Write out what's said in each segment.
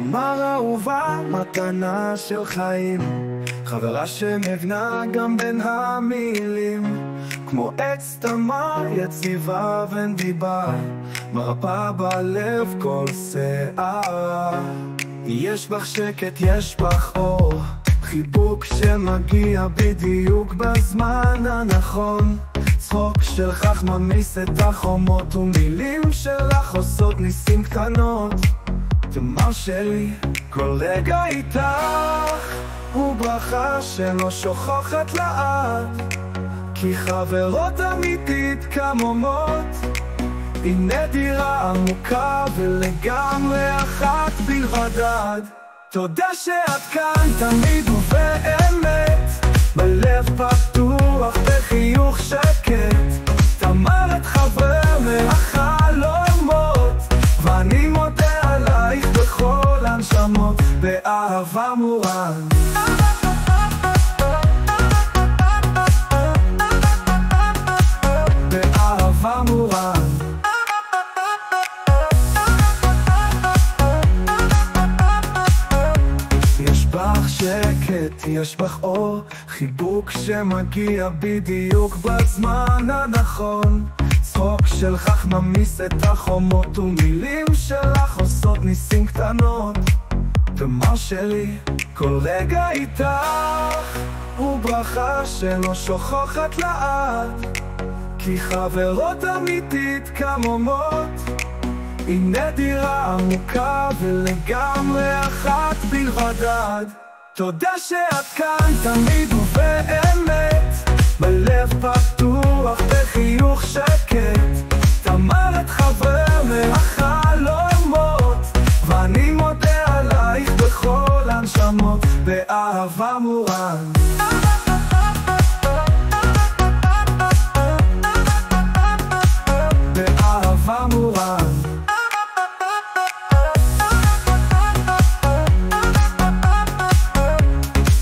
תמר אהובה, מתנה של חיים, חברה שמבינה גם בין המילים. כמו עץ תמר יציבה ונדיבה, מרפאה בלב כל שיער. יש בך שקט, יש בך אור, חיבוק שמגיע בדיוק בזמן הנכון. צחוק שלך ממיס את החומות, ומילים שלך עושות ניסים קטנות. תמר שלי, כל רגע איתך הוא ברכה שלא שוכחת לעד, כי חברות אמיתית כמומות היא נדירה עמוקה ולגמרי אחת בלבד. תודה שאת כאן תמיד ובאמת, בלב פתוח בחיוך שקט. תמר את חבר מהחלומות, ואני מודה עלייך בכל הנשמות, באהבה מורן. באהבה מורן. יש בך שקט, יש בך אור, חיבוק שמגיע בדיוק בזמן הנכון. צחוק שלך ממיס את החומות, ומילים שלך עושות ניסים קטנות. תמר שלי, כל רגע איתך הוא ברכה שלא שוכחת לעד, כי חברות אמיתית כמומות היא נדירה עמוקה ולגמרי אחת בלבד. תודה שאת כאן תמיד ובאמת, בלב פתוח בחיוך שקט. תמר את חבר מהחלומות, ואני מודה עלייך בכל הנשמות, באהבה מורן. באהבה מורן.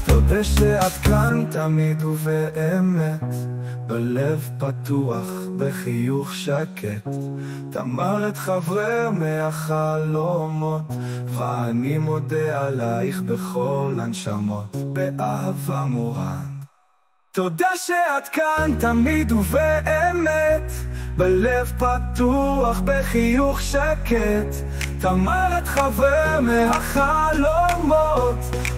תודה שאת כאן תמיד ובאמת, בלב פתוח בחיוך שקט. תמר את חברי מהחלומות, ואני מודה עלייך בכל הנשמות, באהבה מורן. תודה שאת כאן תמיד ובאמת, בלב פתוח בחיוך שקט. תמר את חבר מהחלומות,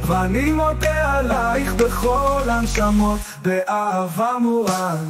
ואני מודה עלייך בכל הנשמות, באהבה מורן.